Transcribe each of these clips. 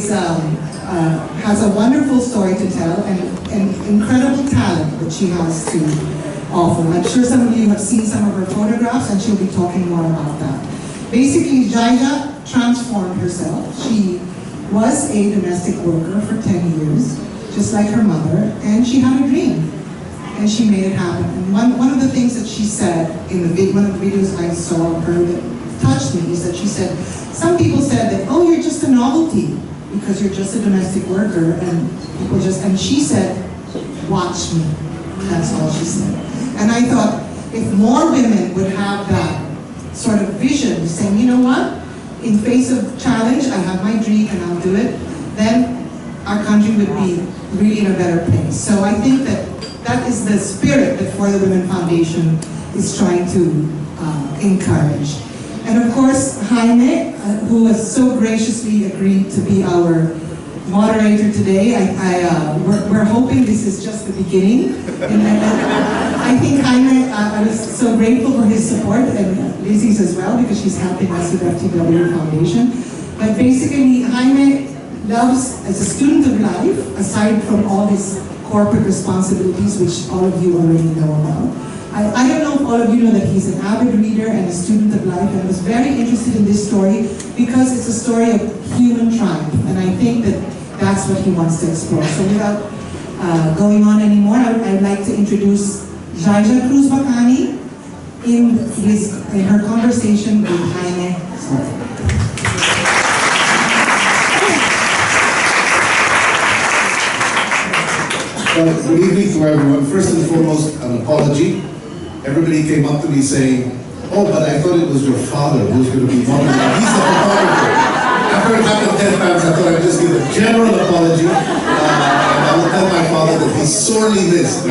has a wonderful story to tell and incredible talent that she has to offer. I'm sure some of you have seen some of her photographs, and she'll be talking more about that. Basically, Xyza transformed herself. She was a domestic worker for 10 years, just like her mother, and she had a dream, and she made it happen. And one of the things that she said in one of the videos I saw of her that touched me is that she said, some people said that, oh, you're just a novelty because you're just a domestic worker, and people just, and she said, watch me. That's all she said. And I thought, if more women would have that sort of vision, saying, you know what, in face of challenge, I have my dream and I'll do it, then our country would be really in a better place. So I think that that is the spirit that For the Women Foundation is trying to encourage. And of course, Jaime, who has so graciously agreed to be our moderator today. We're hoping this is just the beginning. And I think Jaime, I was so grateful for his support, and Lizzie's as well, because she's helping us with FTW Foundation. But basically, Jaime loves, as a student of life, aside from all his corporate responsibilities, which all of you already know about. I don't know if all of you know that he's an avid reader and a student of life, and was very interested in this story because it's a story of human triumph, and I think that that's what he wants to explore. So without going on anymore, I'd like to introduce Xyza Cruz Bacani in her conversation with Jaime. Well, good evening to everyone. First and foremost, an apology. Everybody came up to me saying, oh, but I thought it was your father who was going to be moderating. He's the photographer. After it happened 10 times, I thought I'd just give a general apology. And I will tell my father that he's sorely missed.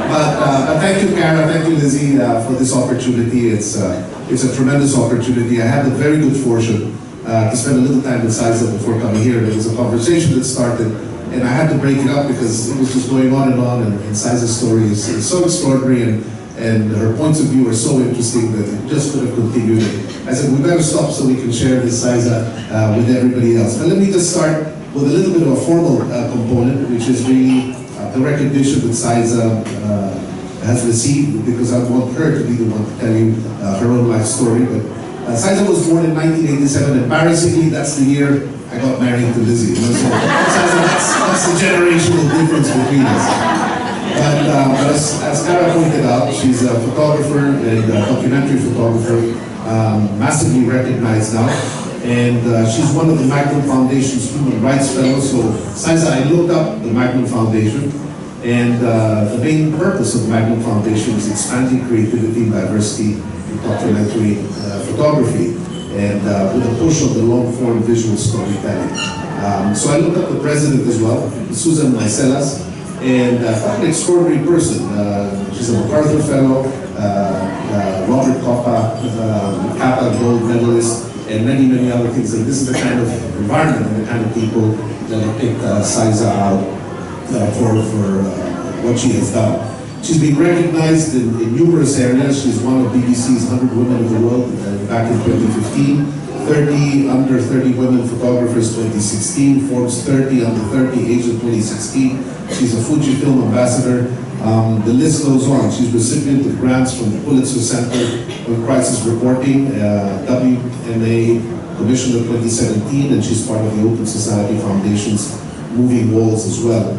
But thank you, Kara, thank you, Lizzie, for this opportunity. It's a tremendous opportunity. I had the very good fortune to spend a little time with Xyza before coming here. There was a conversation that started, and I had to break it up because it was just going on, and Xyza's story is so extraordinary, and her points of view are so interesting that it just could have continued. I said, we better stop so we can share this Xyza with everybody else. But let me just start with a little bit of a formal component, which is really the recognition that Xyza has received, because I want her to be the one to tell you her own life story. But Xyza was born in 1987. Embarrassingly, that's the year I got married to Lizzie. You know? So that's the generational difference between us. But as Kara pointed out, she's a photographer and a documentary photographer, massively recognized now. And she's one of the Magnum Foundation's Human Rights Fellows. So, Xyza, I looked up the Magnum Foundation, and the main purpose of the Magnum Foundation is expanding creativity and diversity in documentary photography, and with a push of the long-form visual storytelling. So I looked up the president as well, Susan Maicelas, and an extraordinary person. She's a MacArthur Fellow, Robert Capa Gold Medalist, and many, many other things. And this is the kind of environment and the kind of people that have picked Xyza out for what she has done. She's been recognized in numerous areas. She's one of BBC's 100 Women of the World back in 2015, 30 under 30 women photographers 2016, Forbes 30 under 30 age of 2016. She's a Fujifilm ambassador. The list goes on. She's recipient of grants from the Pulitzer Center on Crisis Reporting, WMA Commissioner 2017, and she's part of the Open Society Foundation's Moving Walls as well.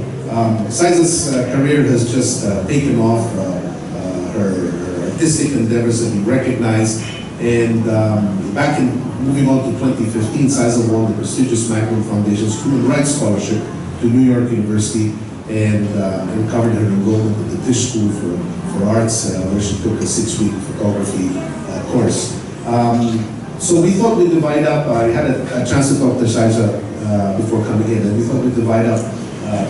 Xyza's career has just taken off. Her artistic endeavors have been recognized, and back in moving on to 2015, Xyza won the prestigious Magnum Foundation's Human Rights Scholarship to New York University, and covered her enrollment at the Tisch School for Arts, where she took a 6-week photography course. So we thought we'd divide up. I had a chance to talk to Xyza before coming in, and we thought we'd divide up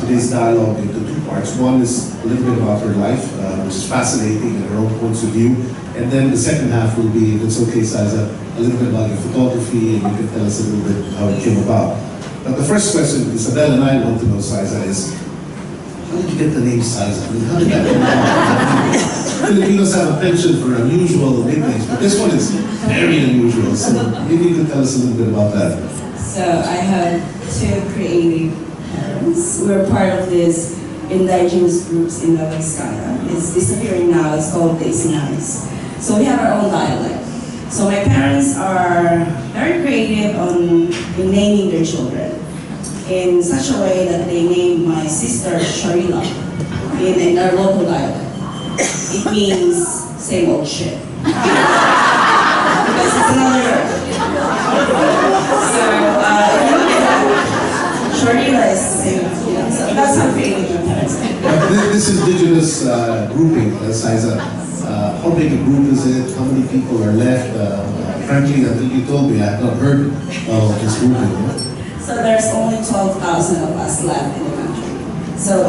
today's dialogue into 2 parts. One is a little bit about her life, which is fascinating and her own points of view. And then the second half will be, if it's okay, Xyza, a little bit about your photography, and you can tell us a little bit how it came about. But the first question Isabel and I want to know, Xyza, is how did you get the name Xyza? I mean, how did that come about? Filipinos have a penchant for unusual nicknames, but this one is very unusual. So maybe you could tell us a little bit about that. So I have two creative parents. We're part of this indigenous groups in Nueva Vizcaya. It's disappearing now, it's called Bacani. So we have our own dialect. So my parents are very creative in naming their children in such a way that they named my sister Sharila in our local dialect. It means same old shit. Because it's another girl. So Sharila is the same, so that's how creative my parents are. This indigenous grouping, Xyza, how big a group is it? How many people are left? Frankly, I think you told me I have not heard of this grouping. So there's only 12,000 of us left in the country. So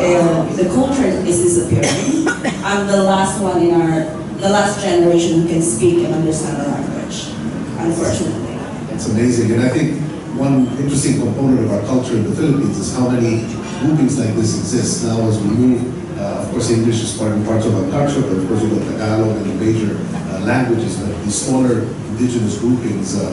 the culture is disappearing. I'm the last one the last generation who can speak and understand the language, unfortunately. It's amazing, and I think one interesting component of our culture in the Philippines is how many groupings like this exist. Now as we move, of course English is part and parts of our culture, but of course we've got Tagalog and the major languages, but these smaller indigenous groupings are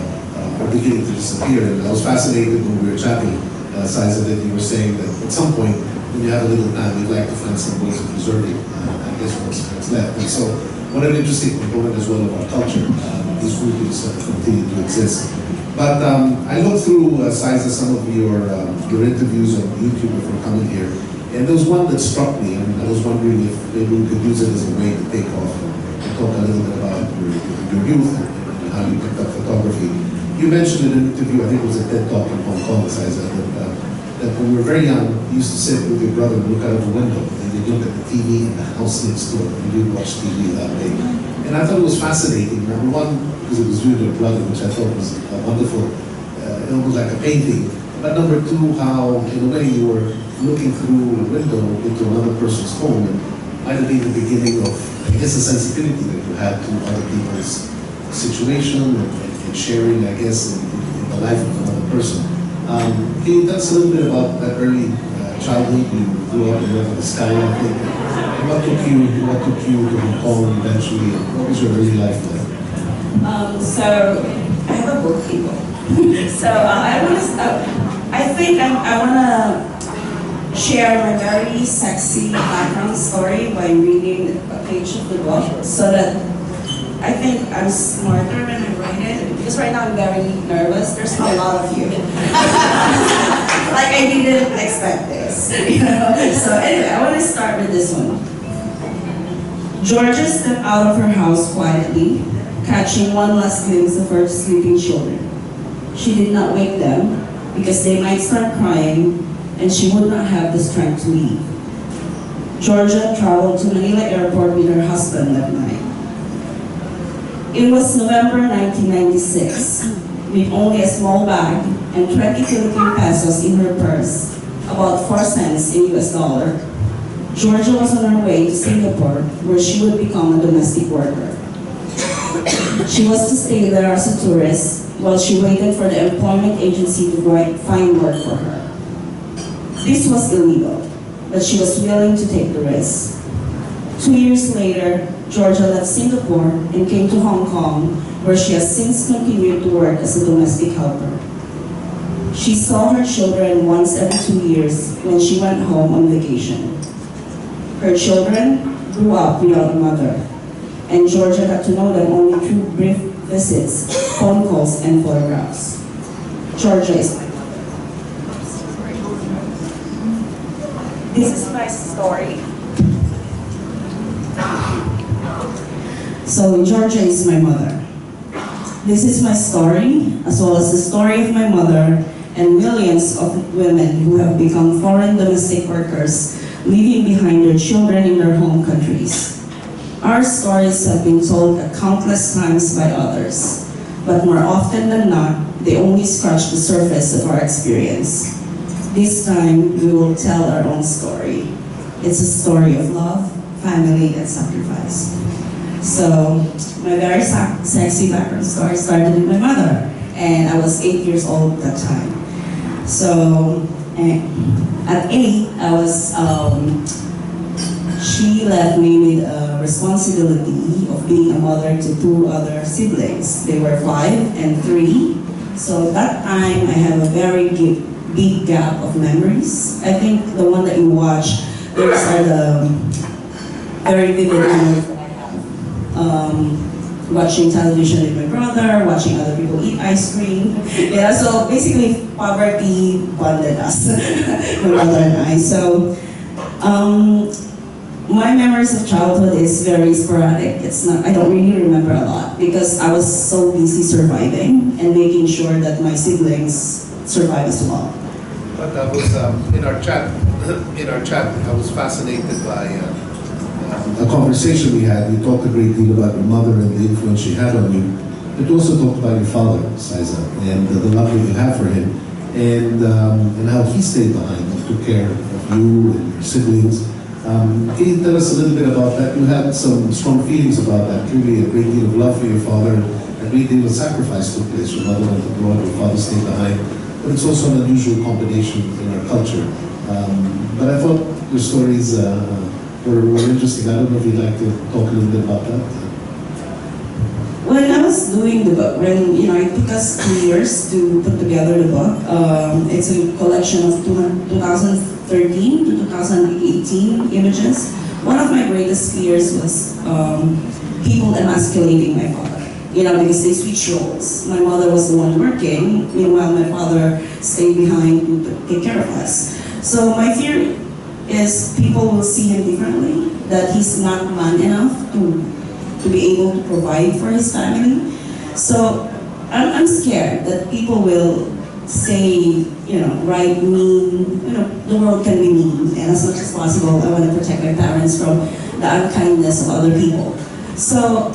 beginning to disappear. And I was fascinated when we were chatting, Xyza, that you were saying that at some point, when you have a little time, you'd like to find some ways of preserving, I guess, what's left. And so, what an interesting component as well of our culture. These groupings continue to exist. But I looked through, Xyza, some of your interviews on YouTube before coming here, and there was one that struck me, and I was wondering if maybe we could use it as a way to take off and talk a little bit about your youth and how you picked up photography. You mentioned in an interview, I think it was a TED Talk in Hong Kong, Xyza, that when we were very young, you used to sit with your brother and look out of the window, and you'd look at the TV in the house next door, and you'd watch TV that way. And I thought it was fascinating. Number one, because it was you and your brother, which I thought was wonderful, almost like a painting. But number two, how, in a way, you were looking through a window into another person's home, and might have been the beginning of, I guess, the sensitivity that you had to other people's situation and sharing, I guess, in the life of another person. Can you tell us a little bit about that early childhood? You grew up in Nueva Vizcaya, I think. And what took you to Hong Kong eventually? And what was your early life like? So I have a book people. So I think I want to share my very sexy background story by reading a page of the book, so that I think I'm smarter when I write it, because right now I'm very nervous. There's a lot of you. Like I didn't expect this, you know? So anyway, I want to start with this one. Georgia stepped out of her house quietly, catching one last glimpse of her sleeping children. She did not wake them, because they might start crying, and she would not have the strength to leave. Georgia traveled to Manila Airport with her husband that night. It was November 1996, with only a small bag and 20 Philippine pesos in her purse, about 4 cents in US dollar. Georgia was on her way to Singapore, where she would become a domestic worker. She was to stay there as a tourist while she waited for the employment agency to find work for her. This was illegal, but she was willing to take the risk. 2 years later, Georgia left Singapore and came to Hong Kong, where she has since continued to work as a domestic helper. She saw her children once every 2 years when she went home on vacation. Her children grew up without a mother, and Georgia got to know them only through brief visits, phone calls, and photographs. Georgia is my mother. This is my story. So Georgia is my mother. This is my story, as well as the story of my mother and millions of women who have become foreign domestic workers, leaving behind their children in their home countries. Our stories have been told countless times by others, but more often than not, they only scratch the surface of our experience. This time, we will tell our own story. It's a story of love, family, and sacrifice. So, my very sexy background story started with my mother, and I was 8 years old at that time. So, at 8, she left me with a responsibility of being a mother to 2 other siblings. They were 5 and 3. So that time, I have a very big gap of memories. I think the one that you watch, those are the very vivid watching television with my brother, watching other people eat ice cream. Yeah, so basically poverty bonded us, my brother and I. So my memories of childhood is very sporadic. It's not, I don't really remember a lot because I was so busy surviving and making sure that my siblings survive as well. But I was in our chat. I was fascinated by a conversation we had. You talked a great deal about your mother and the influence she had on you. But you also talked about your father, Xyza, and the love that you have for him, and how he stayed behind and took care of you and your siblings. Can you tell us a little bit about that? You had some strong feelings about that. Clearly, a great deal of love for your father, a great deal of sacrifice took place. Your mother went abroad, your father stayed behind. But it's also an unusual combination in our culture. But I thought your stories were interesting. I don't know if you'd like to talk a little bit about that. When I was doing the book, when it took us 2 years to put together the book. It's a collection of 2013 to 2018 images. One of my greatest fears was people emasculating my father. Because they switch roles. My mother was the one working, meanwhile my father stayed behind to take care of us. So my fear is people will see him differently, that he's not man enough to be able to provide for his family. So I'm scared that people will say, right, mean, the world can be mean, and as much as possible I want to protect my parents from the unkindness of other people. So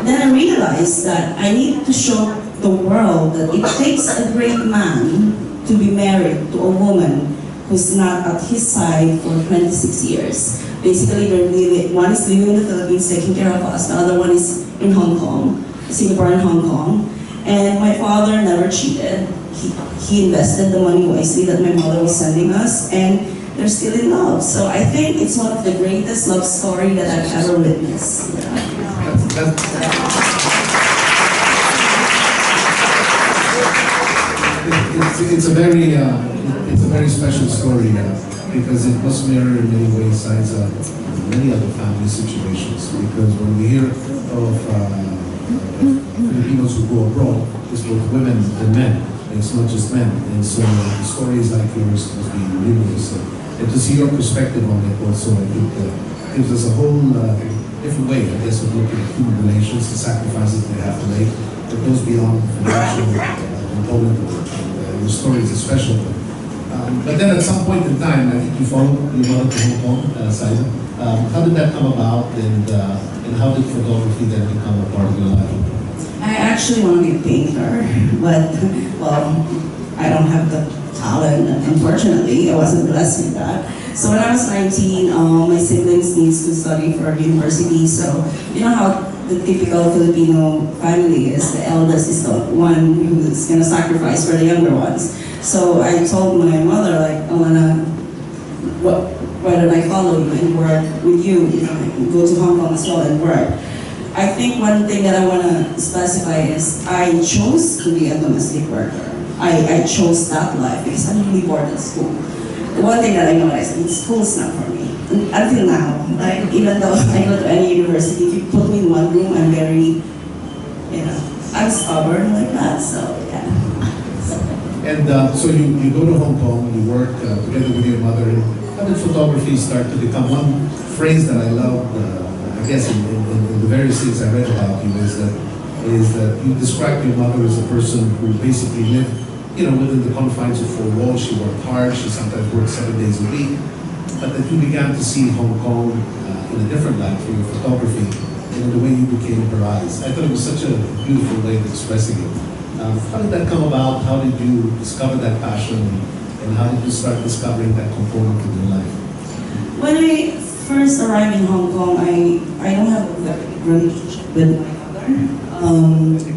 then I realized that I need to show the world that it takes a great man to be married to a woman who's not at his side for 26 years. Basically, one is living in the Philippines taking care of us, the other one is in Hong Kong, Singapore and Hong Kong. And my father never cheated. He invested the money wisely that my mother was sending us, and they're still in love. So I think it's one of the greatest love story that I've ever witnessed. It's a very special story because it must mirror in many ways Xyza many other family situations. Because when we hear of Filipinos who go abroad, it's both women and men. It's not just men. And so stories like yours must be really interesting. And to see your perspective on it also, I think gives us a whole different way, I guess, of looking at human relations, the sacrifices they have to make, that goes beyond financial component of it. Your stories are special. But then at some point in time, I think you followed your mother to Hong Kong, Xyza. How did that come about, and how did photography then become a part of your life? I actually want to be a painter, but, well, I don't have the talent, unfortunately. I wasn't blessed with that. So when I was 19, my siblings needs to study for university. So you know how the typical Filipino family is, the eldest is the one who's going to sacrifice for the younger ones. So I told my mother, like, why don't I follow you and work with you, go to Hong Kong as well and work. I think one thing that I want to specify is I chose to be a domestic worker. I chose that life because I'm really bored at school. The one thing that I noticed is school's not for me. Until now, like, even though I go to any university, if you put me in one room, I'm very, I'm stubborn like that, so yeah. And so you go to Hong Kong, you work together with your mother. How did photography start to become one phrase that I loved, I guess, in the various things I read about you, is that you described your mother as a person who basically lived, within the confines of four walls. She worked hard, she sometimes worked 7 days a week, but that you began to see Hong Kong in a different light for your photography, and in the way you became her eyes. I thought it was such a beautiful way of expressing it. How did that come about? How did you discover that passion? And how did you start discovering that component of your life? When I first arrived in Hong Kong, I don't have a very good relationship with my mother.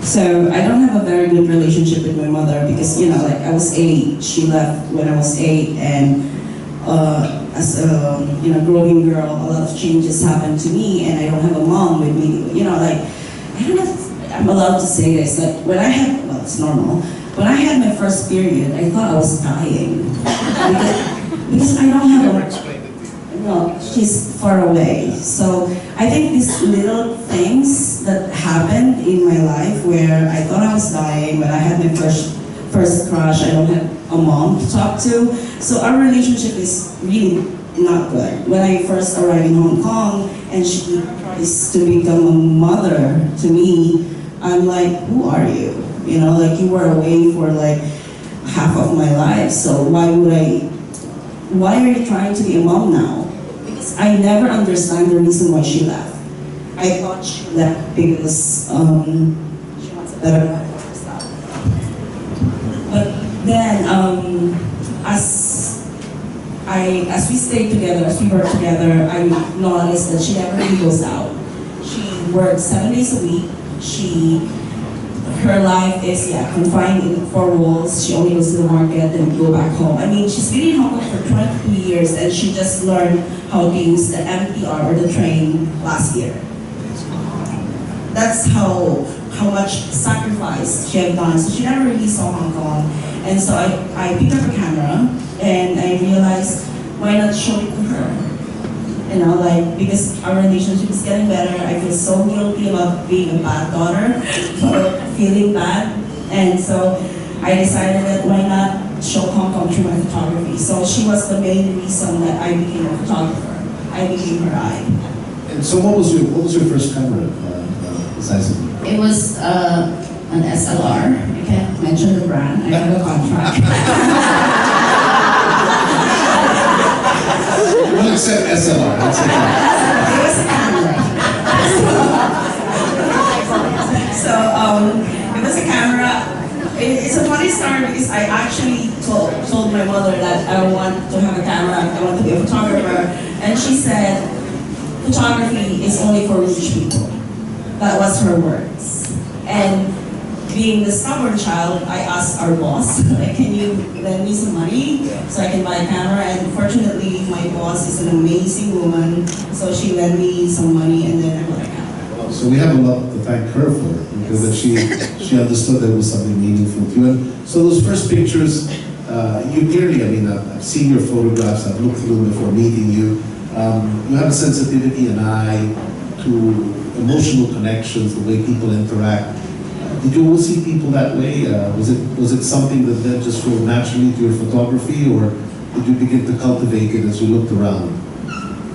So I don't have a very good relationship with my mother because, like, I was 8, she left when I was 8, and as a growing girl, a lot of changes happened to me, and I don't have a mom with me. I'm allowed to say this, that when I had, well, it's normal, when I had my first period, I thought I was dying. because I don't have a, no, she's far away. So I think these little things that happened in my life where I thought I was dying, but I had my first crush, I don't have a mom to talk to. So our relationship is really not good. When I first arrived in Hong Kong and she is to become a mother to me, I'm like, who are you? You know, like you were away for like half of my life, so why are you trying to be a mom now? Because I never understand the reason why she left. I thought she left because she wants a better life for herself. But then, as we stayed together, as we worked together, I noticed that she never really goes out. She works 7 days a week. Her life is confined in 4 walls. She only goes to the market and go back home. I mean, she's been in Hong Kong for 22 years and she just learned how to use the MTR or the train last year. That's how much sacrifice she had done. So she never really saw Hong Kong. And so I picked up a camera and I realized, why not show it to her? You know, like, because our relationship is getting better. I feel so guilty about being a bad daughter, or feeling bad. And so I decided that why not show Hong Kong through my photography. So she was the main reason that I became a photographer. I became her eye. And so what was your first camera, Xyza? It was an SLR. I can't mention the brand. I have a contract. We'll accept SLR. That's okay. It was a camera. So it was a camera. It's a funny story because I actually told my mother that I want to have a camera. I want to be a photographer, and she said, "Photography is only for rich people." That was her words. And being the stubborn child, I asked our boss, like, can you lend me some money so I can buy a camera? And fortunately, my boss is an amazing woman, so she lent me some money and then I bought a camera. So we have a lot to thank her for, because that she understood that it was something meaningful to you. And so those first pictures, you clearly, I mean, I've seen your photographs, I've looked through them before meeting you. You have a sensitivity and eye to emotional connections, the way people interact. Did you always see people that way? Was it something that then just flowed naturally to your photography, or did you begin to cultivate it as you looked around?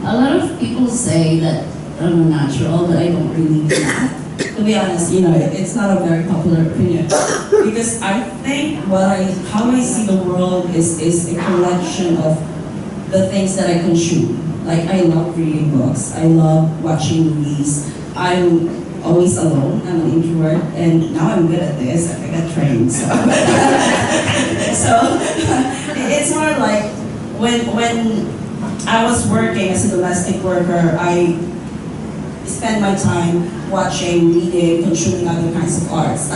A lot of people say that I'm natural, but I don't really do that. To be honest, you know, it's not a very popular opinion. Because I think how I see the world is a collection of the things that I consume. Like, I love reading books, I love watching movies. I'm always alone, I'm an introvert, and now I'm good at this, I got trained, so. So, it's more like, when I was working as a domestic worker, I spend my time watching, reading, consuming other types of arts.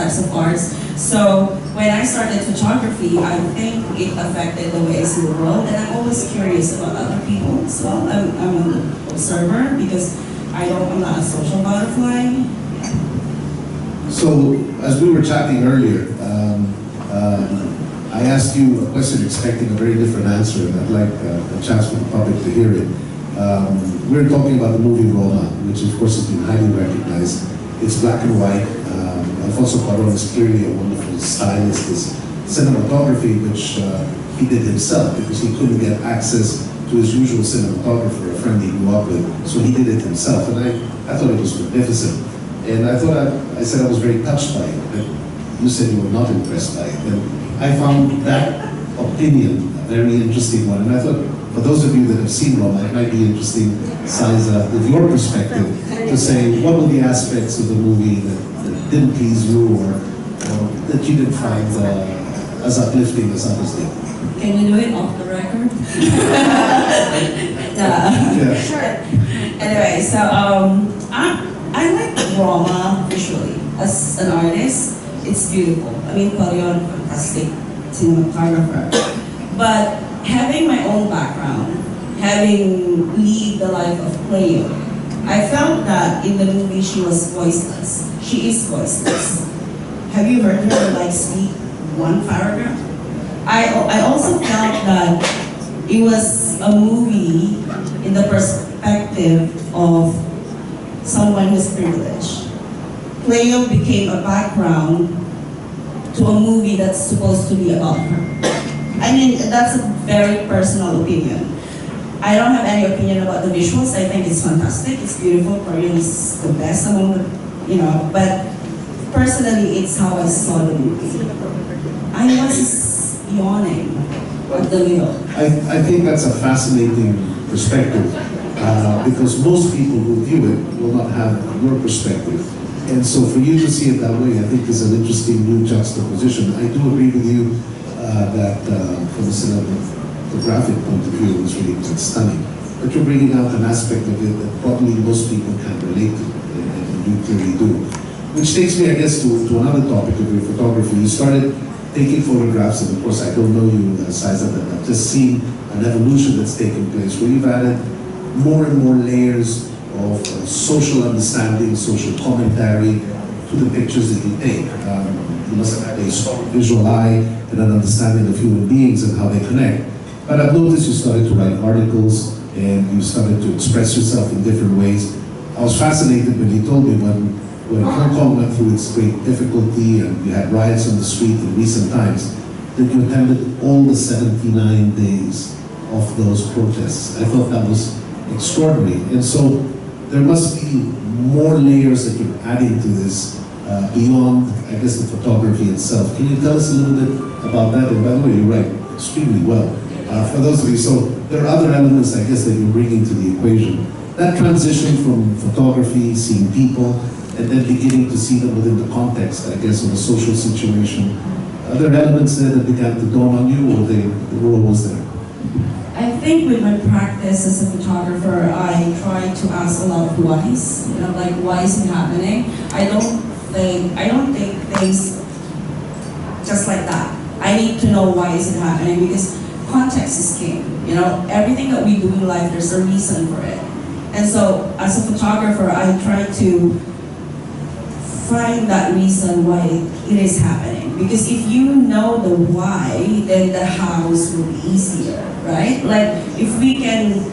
So when I started photography, I think it affected the way I see the world, and I'm always curious about other people as well. I'm an observer because I'm not a social butterfly. So as we were chatting earlier, I asked you a question expecting a very different answer, and I'd like a chance for the public to hear it. We were talking about the movie Roma, which of course has been highly recognized. It's black and white. Alfonso Cuarón is clearly a wonderful stylist. His cinematography, which he did himself because he couldn't get access to his usual cinematographer, a friend he grew up with, so he did it himself. And I thought it was magnificent. And I thought I said I was very touched by it, but you said you were not impressed by it. And I found that opinion a very interesting one. And I thought, for those of you that have seen Roma, it might be interesting, Xyza, with your perspective, to say what were the aspects of the movie that didn't please you, or that you didn't find as uplifting as others did. Can we do it off the record? Yeah. Sure. Anyway, so I like Roma visually. As an artist, it's beautiful. I mean, Cuarón, fantastic cinematographer. But having my own background, having lived the life of Cleo, I felt that in the movie she was voiceless. she is voiceless. Have you heard her like speak one paragraph? I also felt that it was a movie in the perspective of someone who's privileged. Cleo became a background to a movie that's supposed to be about her. I mean, that's a very personal opinion. I don't have any opinion about the visuals. I think it's fantastic, it's beautiful, Korean is the best among the, but personally, it's how I saw the movie. I was yawning at the middle. I think that's a fascinating perspective because most people who view it will not have your perspective. And so for you to see it that way, I think is an interesting new juxtaposition. I do agree with you that from the cinematographic point of view, it was really quite stunning. But you're bringing out an aspect of it that probably most people can relate to, and you clearly do. Which takes me, I guess, to another topic of your photography. You started taking photographs, and of course I don't know you, Xyza, but I've just seen an evolution that's taken place where you've added more and more layers of social understanding, social commentary to the pictures that you take. You must have a strong visual eye and an understanding of human beings and how they connect. But I've noticed you started to write articles and you started to express yourself in different ways. I was fascinated when you told me when Hong Kong went through its great difficulty and we had riots on the street in recent times, that you attended all the 79 days of those protests. I thought that was extraordinary. And so there must be more layers that you're adding to this beyond, I guess, the photography itself. Can you tell us a little bit about that? And by the way, you write extremely well. For those of you, so there are other elements, I guess, that you're bringing to the equation. That transition from photography, seeing people, and then beginning to see them within the context, I guess, of a social situation. Are there elements there that began to dawn on you, or they were always there? I think with my practice as a photographer, I try to ask a lot of whys. Like why is it happening? I don't think things just like that. I need to know why is it happening because context is king. Everything that we do in life, there's a reason for it. And so as a photographer, I try to find that reason why it is happening. Because if you know the why, then the hows will be easier, right? Like, if we can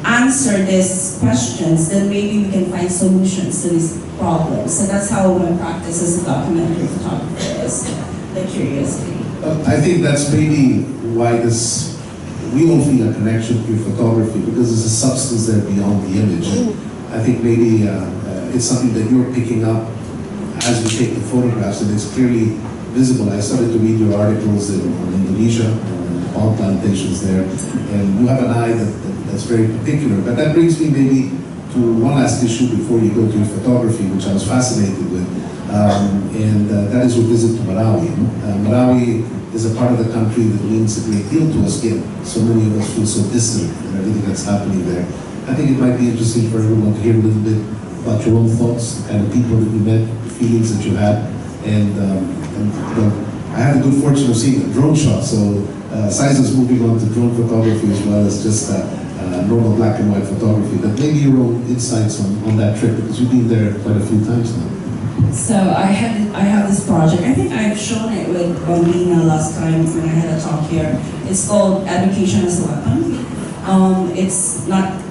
answer these questions, then maybe we can find solutions to these problems. So that's how my practice as a documentary photographer is, the curiosity. I think that's maybe why we all feel a connection to your photography, because there's a substance there beyond the image. I think maybe it's something that you're picking up as we take the photographs, and it's clearly visible. I started to read your articles on Indonesia, on palm plantations there, and you have an eye that's very particular. But that brings me maybe to one last issue before you go to your photography, which I was fascinated with, and that is your visit to Marawi. Marawi is a part of the country that means a great deal to us, yet so many of us feel so distant from everything that's happening there. I think it might be interesting for everyone to hear a little bit about your own thoughts, the kind of people that you met, the feelings that you had, and I had the good fortune of seeing a drone shot, so Xyza's moving on to drone photography as well as just normal black and white photography. But maybe your own insights on that trip, because you've been there quite a few times now. So I have this project. I think I've shown it with Bambina last time when I had a talk here. It's called Education as a Weapon. It's not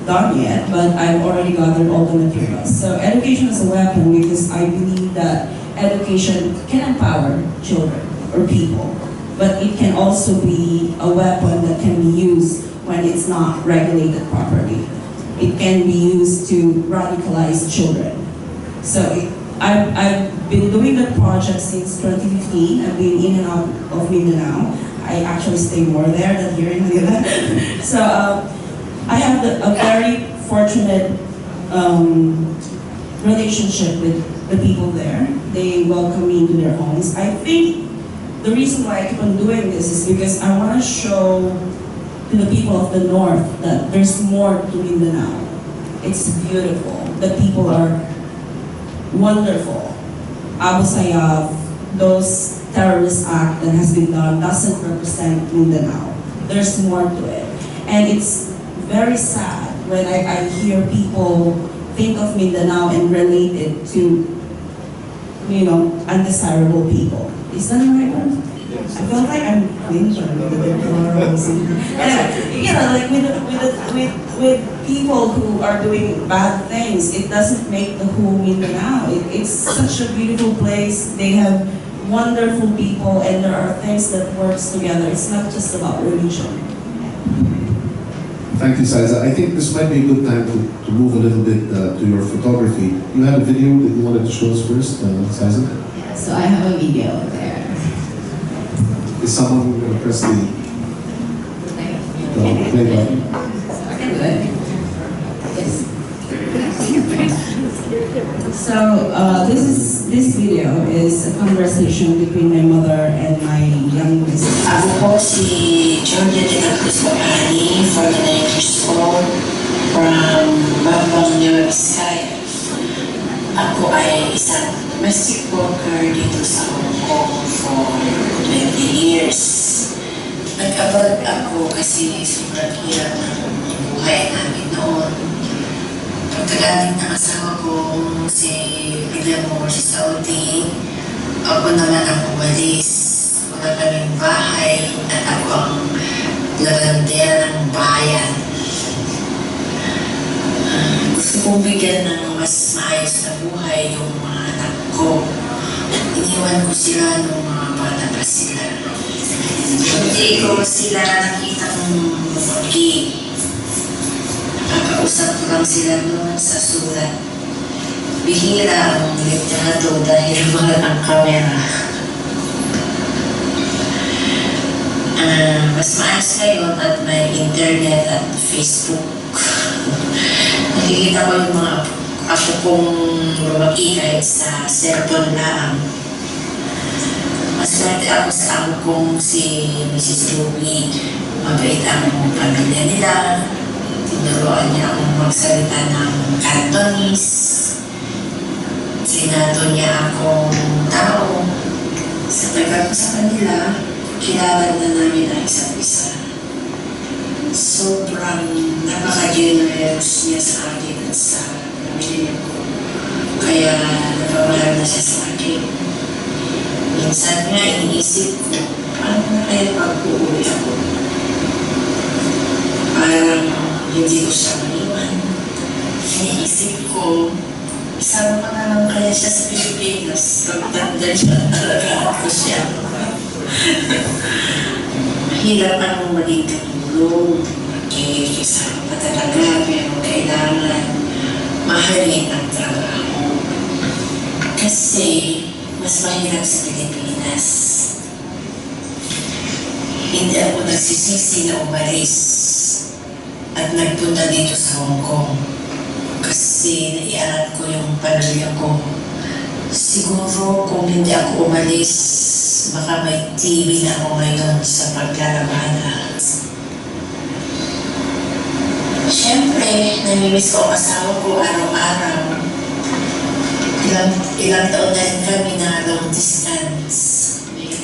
done yet, but I've already gathered all the materials. So education as a weapon, because I believe that education can empower children or people, but it can also be a weapon that can be used when it's not regulated properly. It can be used to radicalize children. So I've been doing the project since 2015. I've been in and out of Mindanao. I actually stay more there than here in Manila. So I have a very fortunate relationship with the people there. They welcome me into their homes. I think the reason why I keep on doing this is because I want to show to the people of the North that there's more to Mindanao. It's beautiful. The people are wonderful. Abu Sayyaf, those terrorist act that has been done doesn't represent Mindanao. There's more to it. And it's very sad when I hear people think of Mindanao and relate it to undesirable people. Is that the right word? I feel like I'm cringe with people who are doing bad things, it doesn't make the whole Mindanao. It's such a beautiful place. They have wonderful people, and there are things that works together. It's not just about religion. Thank you, Xyza. I think this might be a good time to move a little bit to your photography. You had a video that you wanted to show us first, Xyza? So I have a video there. Is someone going to press the play button? Good. Yes. So this video is a conversation between my mother and my youngest. Ako po si Georgia de la Cruz Bacani, 49 years old, from Bambang, New Vizcaya. Ako ay isang domestic worker dito sa Hong Kong for 20 years. Nag-abroad ako kasi sobrang hirap ng buhay namin noon. Pagkagaling ng asawa ko si Pilamor sa Saudi, ako naman ang umalis. Wala kaming bahay at ako ang labandera ng bayan. Gusto kong bigyan ng mas maayos na buhay yung mga anak ko. Iniwan ko sila nung mga bata pa sila. Hindi ko sila nakita kong lumaki. Nakakausap ko lang sila noon sa sulat. Bihira ang litrato dahil mahal ang kamera. Mas maayos ngayon at may internet at Facebook. Nakikita ko yung mga apo kong lumaki kahit sa cellphone lang. Mas swerte ako sa amo kong si Mrs. Ruby. Mabait ang pamilya nila. Tinuruan niya akong magsalita ng Cantonese. Sinato niya akong tao. Sa tagal ko sa kanila, kilala na namin ang isa't isa. Sobrang napaka-generous niya sa akin at sa pamilya ko. Kaya napamahal na siya sa akin. Minsan nga iniisip ko, paano na kaya pag-uwi ako? Parang hindi ko siya maiwan. Iniisip ko, isama ko na lang kaya siya sa Pilipinas. Pagtanda siya, alagaan ko siya. Mahirap ang maging katulong. Isama pa talaga, pero kailangan mahalin ang trabaho. Kasi mas mahirap sa Pilipinas. Hindi ako nagsisisi na umalis at nagpunta dito sa Hong Kong kasi naiaral ko yung pamilya ko. Siguro kung hindi ako umalis, baka may TV na ako ngayon sa paglalabana. Siyempre, namimiss ko ang asawa ko araw-araw. Ilang taon na rin kami na long distance.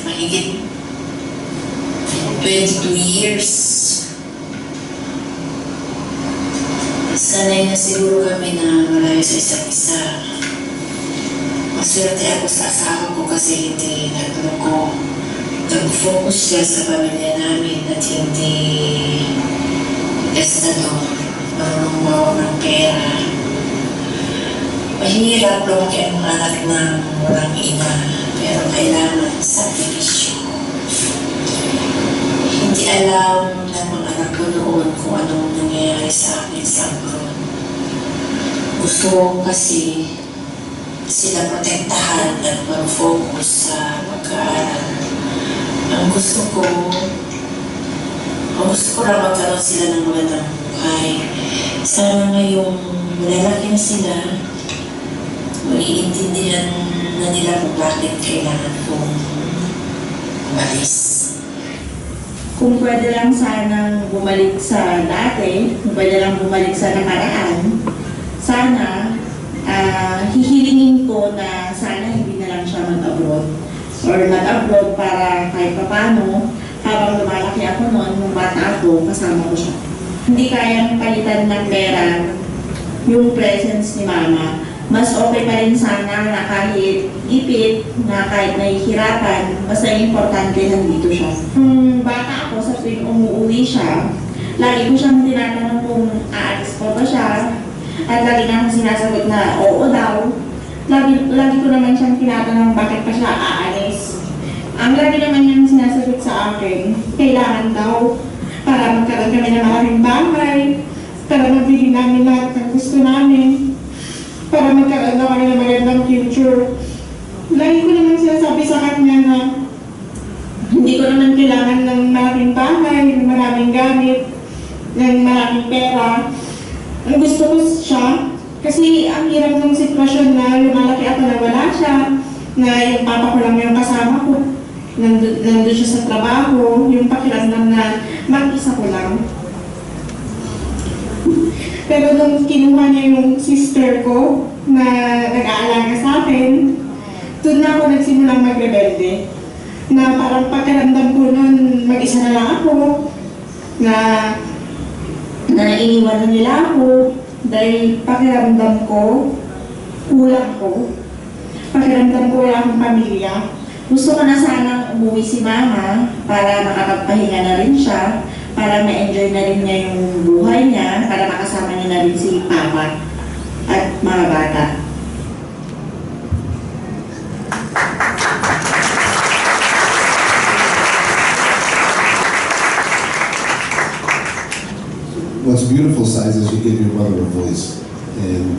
Mahigit 22 years. Sanay na siguro kami na malayo sa isa't isa. Maswerte ako sa asawa ko kasi hindi nagloko. Nag-focus siya sa pamilya namin at hindi gastador. Marunong bawa ng pera. Mahirap lumaki ang mga anak ng walang ina, pero kailangan sakripisyo. Hindi alam ng mga anak ko noon kung anong nangyayari sa akin sa abroad. Gusto ko kasi sila protektahan at mag-focus sa pag-aaral. Ang gusto ko lang magkaroon sila ng magandang buhay. Sana ngayong malalaki na sila, maiintindihan na nila kung bakit kailangan kong umalis. Kung pwede lang sanang bumalik sa dati, kung pwede lang bumalik sa nakaraan, sana hihilingin ko na sana hindi na lang siya mag-abroad or mag-abroad para kahit papano habang lumalaki ako noon, nung bata ako, kasama ko siya. Hindi kayang palitan ng pera yung presence ni Mama mas okay pa rin sana na kahit gipit, na kahit nahihirapan, basta importante nandito siya. Nung bata ako, sa tuwing umuwi siya, lagi ko siyang tinatanong kung aalis pa ba siya, at lagi na akong sinasagot na oo daw. Lagi ko naman siyang tinatanong bakit pa siya aalis. Ang lagi naman niyang sinasagot sa akin, kailangan daw para magkaroon kami ng maraming bahay, para mabili namin lahat ng gusto namin, para magkaroon na kami ng magandang future. Lagi ko naman sinasabi sa kanya na hindi ko naman kailangan ng maraming bahay, ng maraming gamit, ng maraming pera. Ang gusto ko siya, kasi ang hirap ng sitwasyon na lumalaki ako na wala siya, na yung papa ko lang yung kasama ko, nandun siya sa trabaho, yung pakiramdam na mag-isa ko lang. Pero nung kinuha niya yung sister ko na nag-aalaga sa akin, doon na ako nagsimulang magrebelde. Na parang pakiramdam ko noon, mag-isa na lang ako, na iniwan na nila ako, dahil pakiramdam ko, kulang ko. Pakiramdam ko wala akong pamilya. Gusto ko na sanang umuwi si mama para makakapagpahinga na rin siya, para ma-enjoy na rin niya yung buhay niya, para makasama niya na rin si papa at mga bata. What's beautiful, Xyza, is you gave your mother a voice. And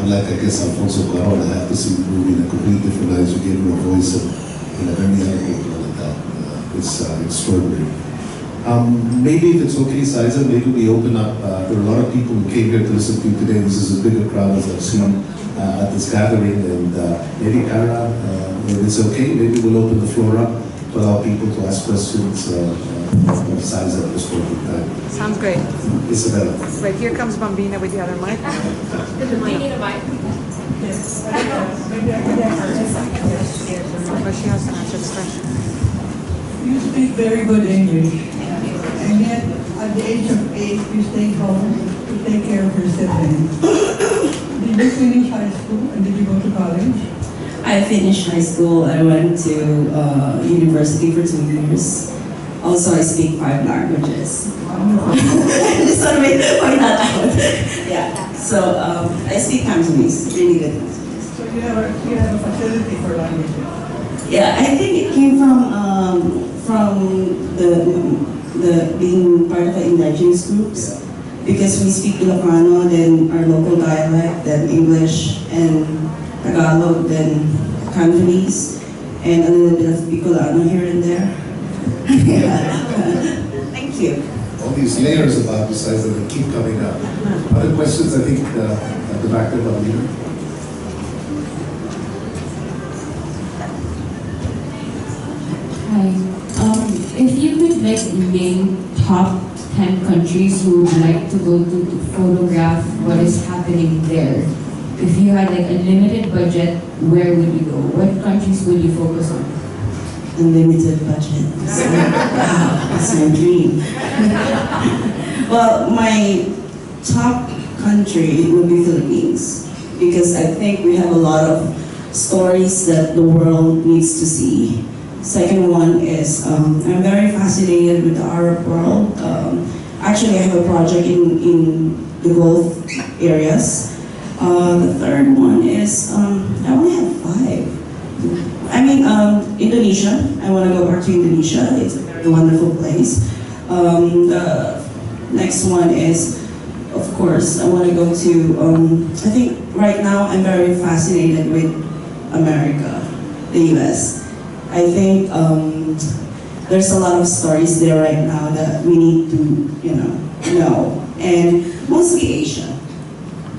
unlike, I guess, Alfonso Cuarón, I have to see the movie in a completely different light. You gave her a voice and very eloquent like that. It's extraordinary. Maybe if it's okay, Xyza, maybe we open up. There are a lot of people who came here to listen to you today. This is a bigger crowd as I've seen at this gathering. And maybe, Cara, if it's okay, maybe we'll open the floor up to allow people to ask questions of Xyza at this point in time. Sounds great. Isabella. Right, here comes Bambina with the other mic. We need a mic. Yes. Maybe I could ask her. But she has an expression. You speak very good English, and yet at the age of 8, you stayed home to take care of your siblings. Did you finish high school and did you go to college? I finished high school. I went to university for 2 years. Also, I speak 5 languages. Just want to point that out. Yeah. So I speak Cantonese, really good Cantonese. So you have a facility for languages. Yeah, I think it came from the being part of the indigenous groups, because we speak Ilocano, then our local dialect, then English and Tagalog, then Cantonese, and a little bit of Bicolano here and there. Thank you. All these layers about this Xyza that keep coming up. Other questions, I think, at the back there, Bambina? Hi. If you could name top 10 countries you would like to go to photograph what is happening there, if you had like a limited budget, where would you go? What countries would you focus on? Unlimited budget. That's my dream. Well, my top country would be Philippines, because I think we have a lot of stories that the world needs to see. Second one is I'm very fascinated with the Arab world. Actually, I have a project in the Gulf areas. The third one is I only have 5. I mean, Indonesia. I want to go back to Indonesia. It's a very wonderful place. The next one is, of course, I want to go to, I think right now I'm very fascinated with America, the US. I think there's a lot of stories there right now that we need to, know. And mostly Asia.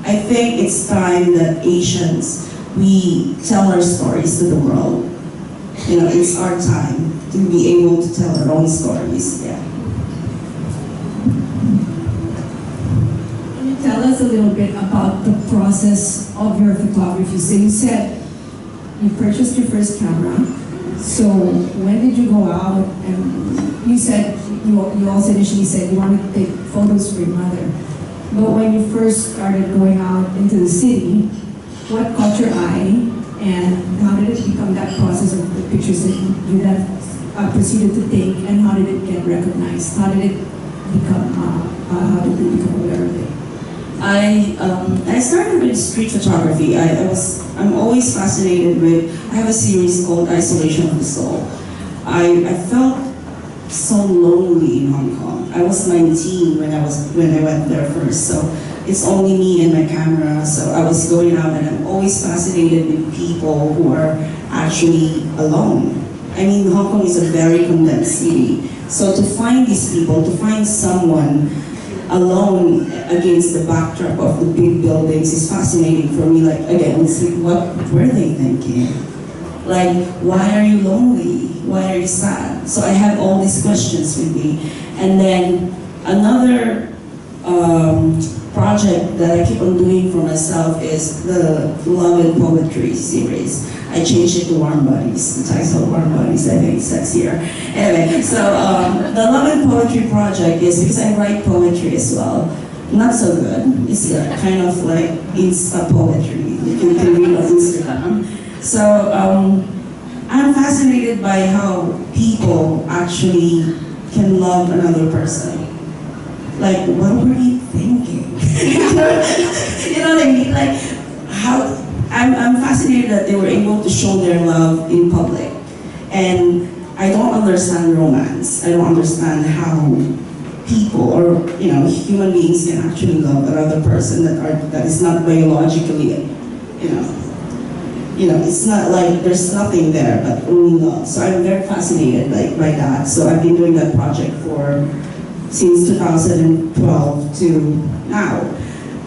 I think it's time that Asians, we tell our stories to the world. It's our time to be able to tell our own stories. Yeah. Can you tell us a little bit about the process of your photography? So you said you purchased your first camera. So when did you go out? And you said you also initially said you wanted to take photos for your mother. But when you first started going out into the city, what caught your eye, and how did it become that process of the pictures that you then proceeded to take, and how did it get recognized? How did it become, how did you become aware of it? I started with street photography. I'm always fascinated with, I have a series called Isolation of the Soul. I felt so lonely in Hong Kong. I was 19 when I went there first, so it's only me and my camera. So I was going out, and I'm always fascinated with people who are actually alone. I mean, Hong Kong is a very condensed city. So to find these people, to find someone alone against the backdrop of the big buildings is fascinating for me. Like, again, it's like, what were they thinking? Like, why are you lonely? Why are you sad? So I have all these questions with me. And then another project that I keep on doing for myself is the Love and Poetry series. I changed it to Warm Buddies. The title Warm Buddies, I think it's sexier. Anyway, so the Love and Poetry project is because I write poetry as well. Not so good. It's kind of like Insta poetry. You can read on Instagram. So I'm fascinated by how people actually can love another person. Like, what were you thinking? You know what I mean? Like, how, I'm fascinated that they were able to show their love in public. And I don't understand romance. I don't understand how people or, you know, human beings can actually love another person that is not biologically, you know, it's not like there's nothing there but only love. So I'm very fascinated by that. So I've been doing that project since 2012 to now.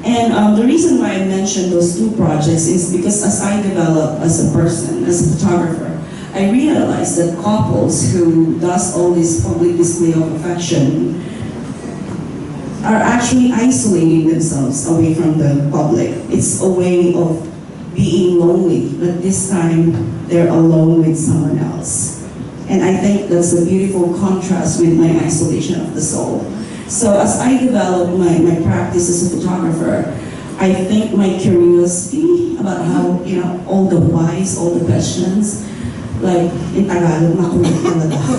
And the reason why I mentioned those two projects is because as I develop as a person, as a photographer, I realized that couples who does all this public display of affection are actually isolating themselves away from the public. It's a way of being lonely, but this time they're alone with someone else. And I think that's a beautiful contrast with my isolation of the soul. So as I develop my practice as a photographer, I think my curiosity about how, you know, all the whys, all the questions, like in Tagalog, makulit talaga ako.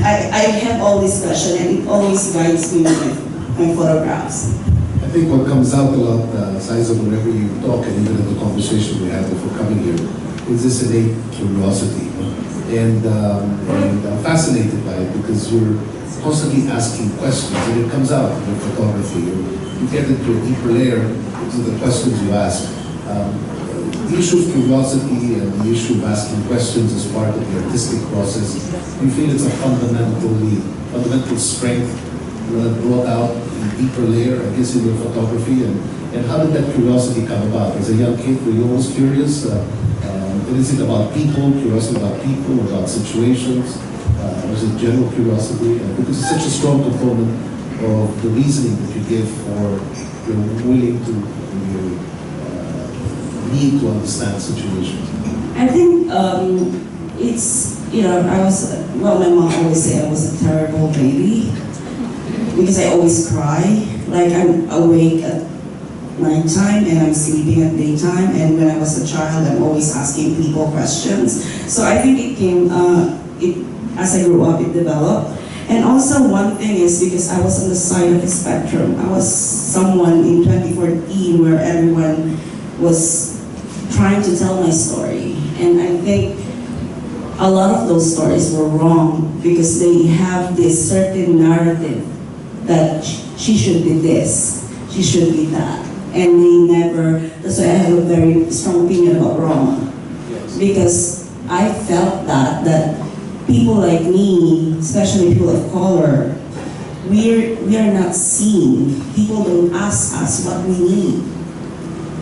I have all these questions, and it always guides me with my photographs. I think what comes out a lot, Xyza, whenever you talk, and even in the conversation we had before coming here, is this innate curiosity. And I'm fascinated by it because you're constantly asking questions, and it comes out in your photography. You get into a deeper layer into the questions you ask. The issue of curiosity and the issue of asking questions as part of the artistic process, you feel it's a fundamental strength brought out in a deeper layer, I guess, in your photography. And how did that curiosity come about? As a young kid, were you always curious? Is it about people, curiosity about people, about situations? Or is it general curiosity? Because it's such a strong component of the reasoning that you give for your willing to, your need to understand situations. I think it's, you know, my mom always said I was a terrible baby because I always cry. Like, I'm awake at nighttime and I'm sleeping at daytime, and when I was a child, I'm always asking people questions. So I think it came, as I grew up, it developed. And also one thing is because I was on the side of the spectrum. I was someone in 2014 where everyone was trying to tell my story. And I think a lot of those stories were wrong because they have this certain narrative that she should be this, she should be that. And they never, that's why I have a very strong opinion about Roma. Because I felt that people like me, especially people of color, we are not seen. People don't ask us what we need.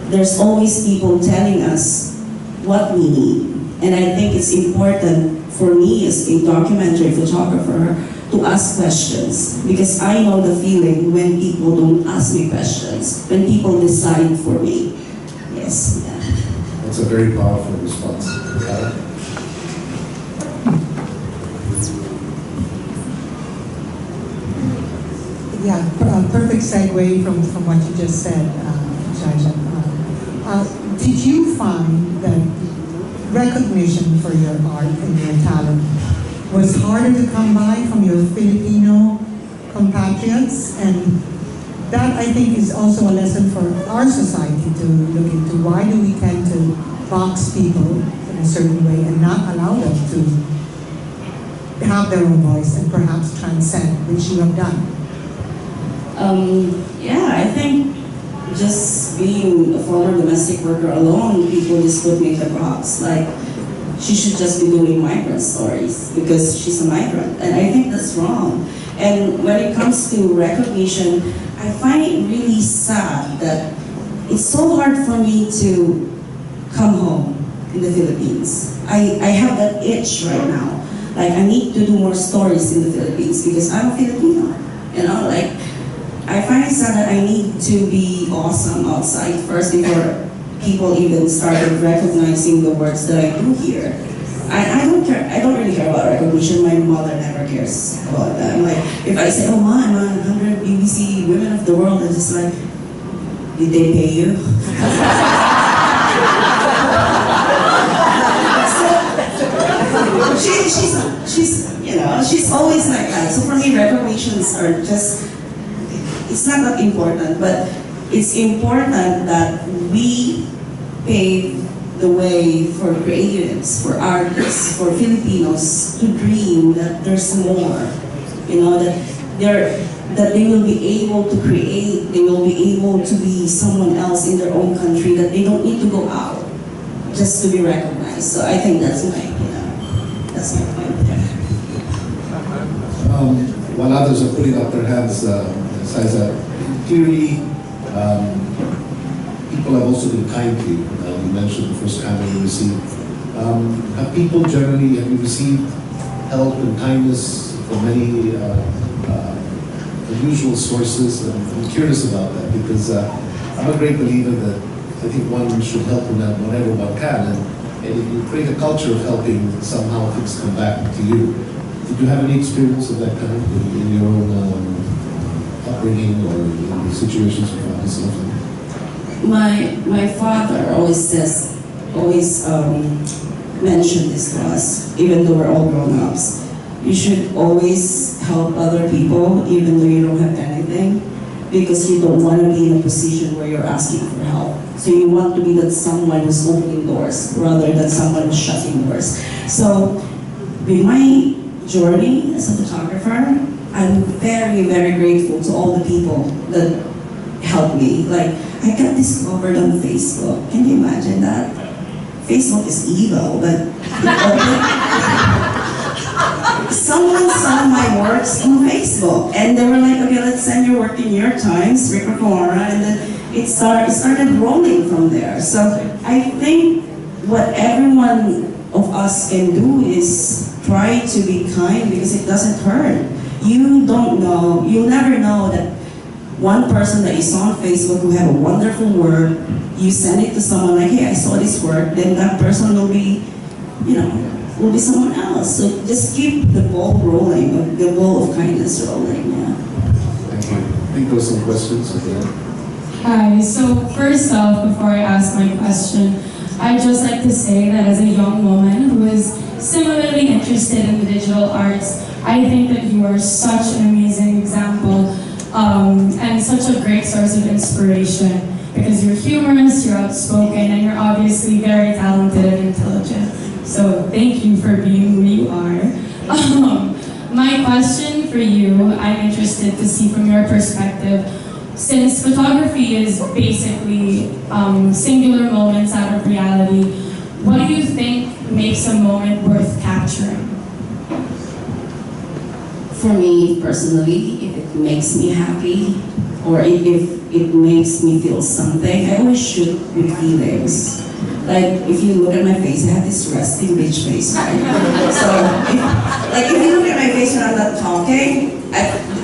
There's always people telling us what we need. And I think it's important for me as a documentary photographer to ask questions, because I know the feeling when people don't ask me questions, when people decide for me. Yes. Yeah. That's a very powerful response. Yeah, perfect segue from what you just said, Xyza. recognition for your art and your talent was harder to come by from your Filipino compatriots, and that I think is also a lesson for our society to look into. Why do we tend to box people in a certain way and not allow them to have their own voice and perhaps transcend, which you have done? Yeah, I think just being a former domestic worker alone, people just put me in the box. Like, she should just be doing migrant stories because she's a migrant. And I think that's wrong. And when it comes to recognition, I find it really sad that it's so hard for me to come home in the Philippines. I have that itch right now. Like, I need to do more stories in the Philippines because I'm a Filipino. You know, like, I find it sad that I need to be awesome outside first before people even started recognizing the works that I do here. I don't care. I don't really care about recognition. My mother never cares about that. Like, if I say, oh ma, I'm on 100 BBC Women of the World, I'm just like, did they pay you? she's you know, she's always like that. So for me, recognitions are just, it's not that important, but it's important that we pave the way for creatives, for artists, for Filipinos to dream that there's more. You know, that they will be able to create, they will be able to be someone else in their own country, that they don't need to go out just to be recognized. So I think that's my, that's my point there. While others are putting up their hands, Xyza, clearly people have also been kind to you. You mentioned the first camera you received. Have people generally, have you received help and kindness from many unusual sources? I'm curious about that because I'm a great believer that I think one should help whenever one can, and if you create a culture of helping, somehow things come back to you. Did you have any experience of that kind in your own upbringing or in the situations you found yourself in? My father always mentioned this to us, even though we're all grown-ups. You should always help other people, even though you don't have anything, because you don't want to be in a position where you're asking for help. So you want to be that someone who's opening doors, rather than someone who's shutting doors. So with my journey as a photographer, I'm very, very grateful to all the people that helped me. Like, I got discovered on Facebook. Can you imagine that? Facebook is evil, but someone saw my works on Facebook, and they were like, okay, let's send your work to New York Times, Rick Ricora, and then it started rolling from there. So I think what everyone of us can do is try to be kind, because it doesn't hurt. You don't know, you'll never know that one person that you saw on Facebook who had a wonderful work, you send it to someone like, hey, I saw this work, then that person will be, will be someone else. So just keep the ball rolling, the ball of kindness rolling, yeah. Thank you. I think there were some questions. Hi, so first off, before I ask my question, I'd just like to say that as a young woman who is similarly interested in the digital arts, I think that you are such an amazing example and such a great source of inspiration, because you're humorous, you're outspoken, and you're obviously very talented and intelligent. So thank you for being who you are. My question for you, I'm interested to see from your perspective, since photography is basically singular moments out of reality, what do you think makes a moment worth capturing? For me, personally, if it makes me happy, or if it makes me feel something, I always shoot with feelings. Like, if you look at my face, I have this resting bitch face, right? So, if you look at my face when I'm not talking,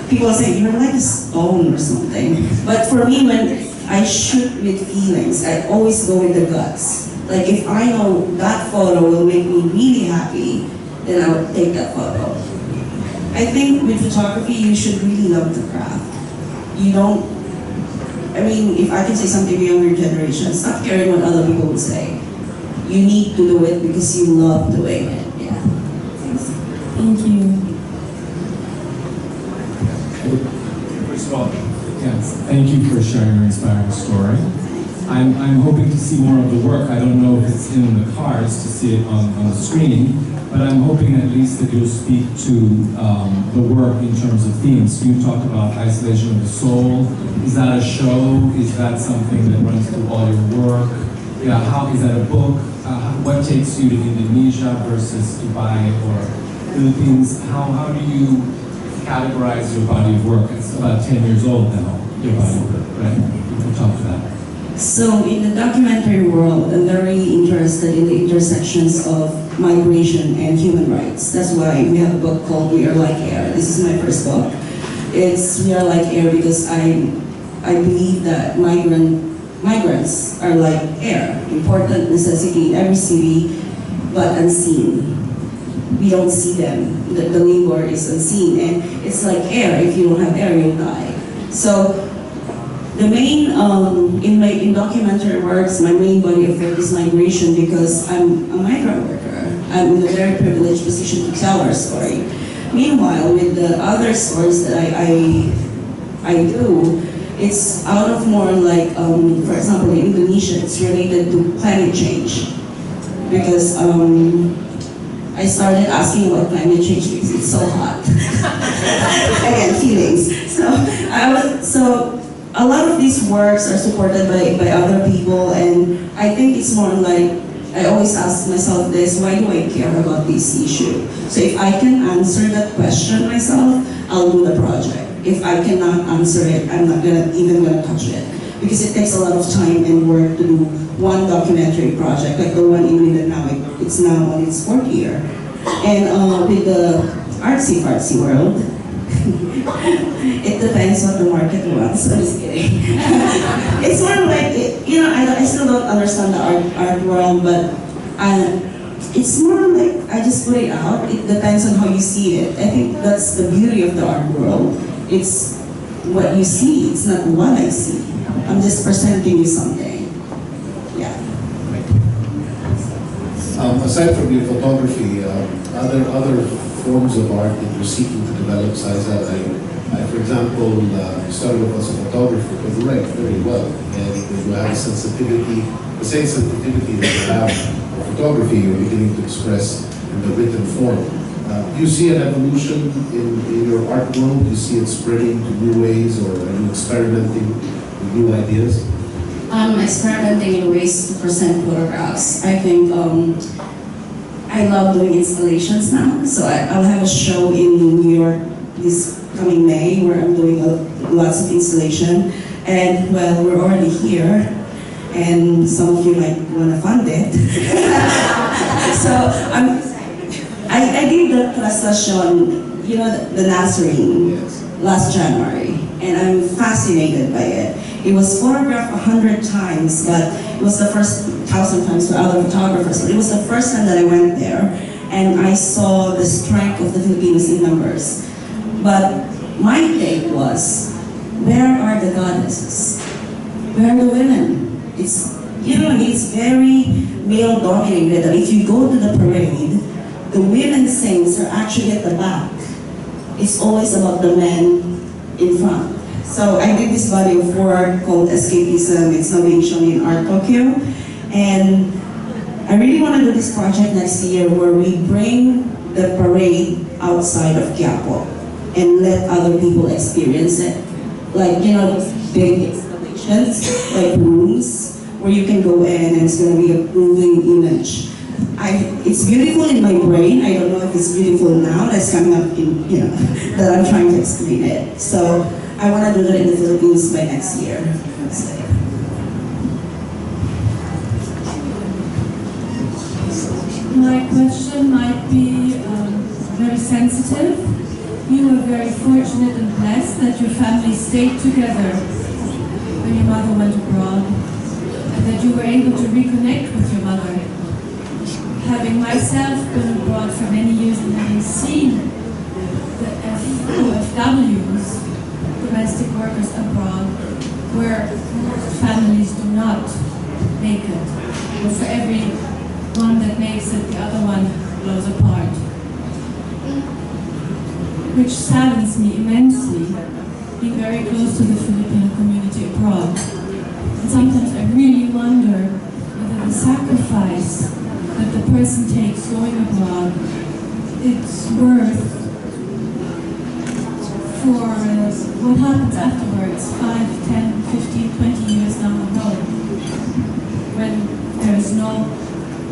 people say, you're like a stone or something. But for me, when I shoot with feelings, I always go with the guts. Like, if I know that photo will make me really happy, then I would take that photo. I think with photography, you should really love the craft. You don't, if I can say something to younger generation, stop caring what other people would say. you need to do it because you love doing it. Yeah. Thanks. Thank you. First of all, yes, thank you for sharing your inspiring story. I'm hoping to see more of the work. I don't know if it's in the cards to see it on the screen, but I'm hoping at least that you'll speak to the work in terms of themes. You talked about isolation of the soul. Is that a show? Is that something that runs through all your work? Yeah, how is that a book? What takes you to Indonesia versus Dubai or Philippines? How do you categorize your body of work? It's about 10 years old now, your body of work, right? You can talk to that. So in the documentary world, I'm very interested in the intersections of migration and human rights. That's why we have a book called We Are Like Air. This is my first book. It's We Are Like Air because I believe that migrants are like air, important necessity in every city, but unseen. We don't see them. The labor is unseen, and it's like air. If you don't have air, you'll die. So the main, in documentary works, my main body of work is migration because I'm a migrant worker. I'm in a very privileged position to tell our story. Meanwhile, with the other stories that I do, it's out of more like, for example, in Indonesia, it's related to climate change. Because I started asking about climate change because it's so hot. Again, feelings. So a lot of these works are supported by other people, and I think it's more like, I always ask myself this, why do I care about this issue? So if I can answer that question myself, I'll do the project. If I cannot answer it, I'm not even gonna touch it. Because it takes a lot of time and work to do one documentary project, like the one in Mindanao, it's now on its fourth year. And with the artsy-fartsy world, it depends what the market wants. I'm just kidding. It's more like, I still don't understand the art world, but it's more like, I just put it out. It depends on how you see it. I think that's the beauty of the art world. It's what you see, it's not what I see. I'm just presenting you something. Yeah. Aside from your photography, other forms of art that you're seeking to develop, Xyza, for example, you started off as a photographer, but you write very well, and you have a sensitivity, the same sensitivity that you have for photography, you're beginning to express in the written form. Do you see an evolution in your art world? Do you see it spreading to new ways, or are you experimenting with new ideas? I'm experimenting in ways to present photographs. I think I love doing installations now, so I'll have a show in New York this coming May where I'm doing lots of installation. And well, we're already here, and some of you might want to fund it. So I did the Plastation, the Nazarene, last January, and I'm fascinated by it. It was photographed 100 times, but it was the first 1,000 times for other photographers. But it was the first time that I went there, and I saw the strength of the Filipinos in numbers. But my take was, where are the goddesses? Where are the women? It's very male dominated. If you go to the parade, the women sings are actually at the back. It's always about the men in front. So I did this body of work called Escapism. It's now being shown in Art Tokyo. And I really want to do this project next year where we bring the parade outside of Quiapo and let other people experience it. Like, big installations, like rooms, where you can go in and it's going to be a moving image. It's beautiful in my brain. I don't know if it's beautiful now. That's coming up in, that I'm trying to explain it. So I want to do that in the Philippines by next year. My question might be very sensitive. You were very fortunate and blessed that your family stayed together when your mother went abroad, and that you were able to reconnect with your mother. Having myself been abroad for many years and having seen the FWs, domestic workers abroad, where most families do not make it. But for every which saddens me immensely, being very close to the Filipino community abroad. And sometimes I really wonder whether the sacrifice that the person takes going abroad, it's worth for what happens afterwards, 5, 10, 15, 20 years down the road, when there is no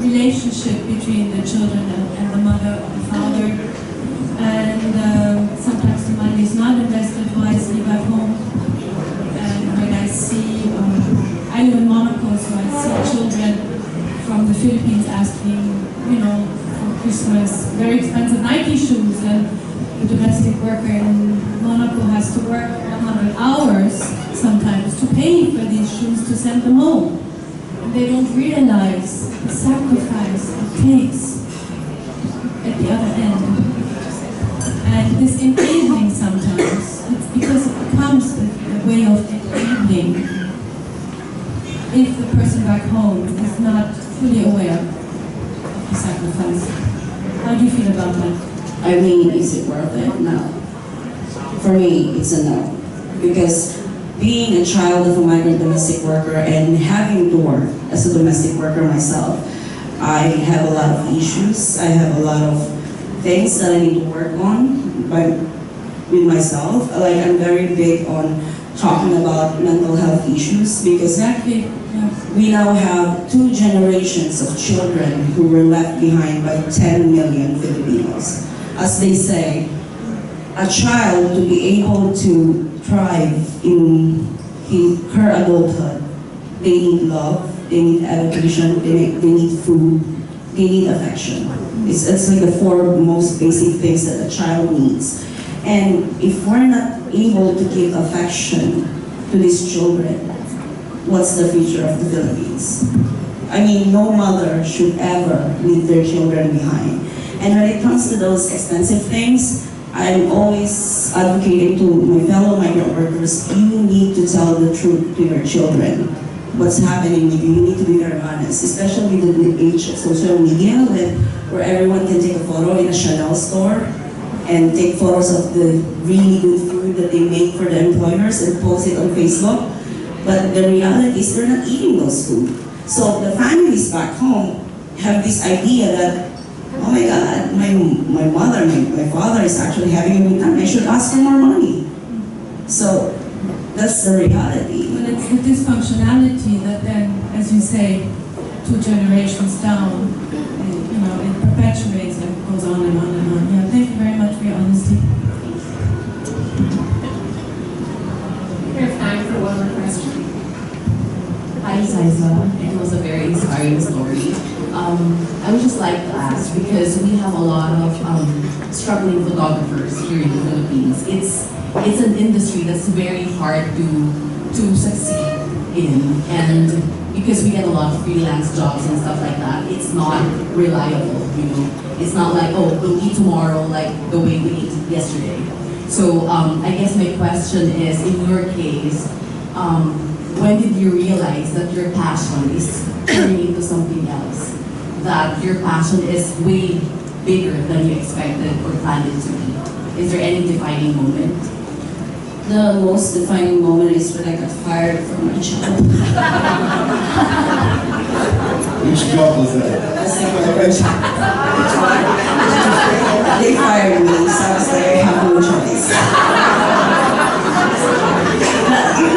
relationship between the children and the mother or the father, and sometimes the money is not invested wisely back home. And when I see, I live in Monaco, so I see children from the Philippines asking, for Christmas, very expensive Nike shoes, and the domestic worker in Monaco has to work 100 hours sometimes to pay for these shoes to send them home. And they don't realize the sacrifice it takes at the other end. And this enabling sometimes, it's because it becomes a way of enabling if the person back home is not fully aware of the sacrifice. How do you feel about that? I mean, is it worth it? No. For me, it's a no. Because being a child of a migrant domestic worker and having to work as a domestic worker myself, I have a lot of issues. I have a lot of things that I need to work on with myself. Like, I'm very big on talking about mental health issues because we now have 2 generations of children who were left behind by 10 million Filipinos. As they say, a child to be able to thrive in her adulthood, they need love, they need education, they need food, they need affection. It's like the 4 most basic things that a child needs. And if we're not able to give affection to these children, what's the future of the Philippines? I mean, no mother should ever leave their children behind. And when it comes to those expensive things, I'm always advocating to my fellow migrant workers, you need to tell the truth to your children. What's happening with you, you need to be very honest, especially with the age of social media, where everyone can take a photo in a Chanel store and take photos of the really good food that they make for the employers and post it on Facebook. But the reality is they're not eating those food. So the families back home have this idea that, oh my God, my mother, my father is actually having a good time. I should ask for more money. So that's the reality. But it's the dysfunctionality that then, as you say, 2 generations down, it perpetuates and goes on and on and on. Yeah, thank you very much for your honesty. We have time for one more question. Hi, Xyza. It was a very inspiring story. I would just like to ask, because we have a lot of struggling photographers here in the Philippines. It's an industry that's very hard to succeed in, and because we get a lot of freelance jobs and stuff like that, it's not reliable. It's not like, oh, we'll eat tomorrow like the way we ate yesterday. So I guess my question is, in your case, when did you realize that your passion is turning into something else? That your passion is way bigger than you expected or planned it to be? Is there any defining moment? The most defining moment is when I got fired from my job. Which job was that? They fired me, so I was like, I have no choice.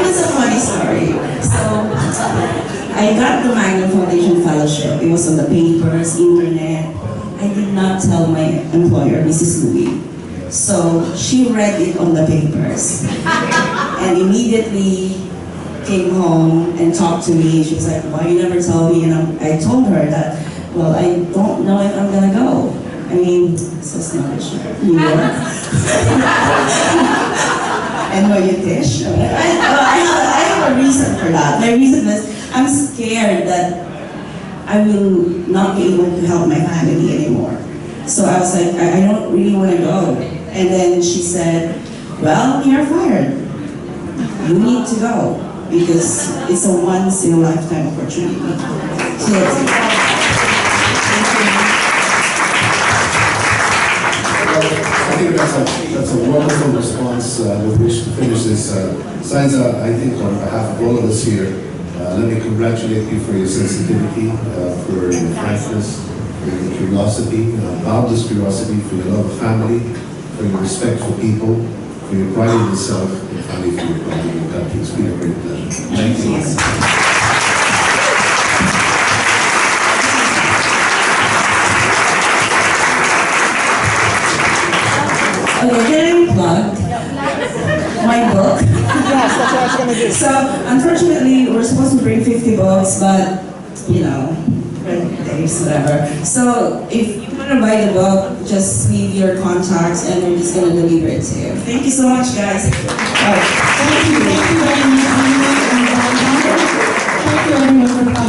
It's a funny story. So, I got the Manila Foundation Fellowship. It was on the papers, internet. I did not tell my employer, Mrs. Louie. So she read it on the papers and immediately came home and talked to me. She was like, why you never tell me? And I told her that, well, I don't know if I'm gonna go. I mean, so snobbish, New York. And Dish. I have a reason for that. My reason is I'm scared that I will not be able to help my family anymore. So I was like, I don't really want to go. And then she said, well, you're fired. You need to go because it's a once in a lifetime opportunity. So that's it. I think that's That's a wonderful response. We wish to finish this. Xyza, I think on behalf of all of us here, let me congratulate you for your sensitivity, for your frankness, for your curiosity, boundless curiosity, for your love of family, for your respect for people, for your pride in yourself, and finally for your pride in your country. It's been a great pleasure. Thank you. Okay, can I plug my book? Yes, that's what I was going to do. So, unfortunately, we're supposed to bring 50 books, but, you know, days, whatever. So, if you want to buy the book, just leave your contacts and we're just going to deliver it to you. Thank you so much, guys. Thank you very much. Thank you everyone for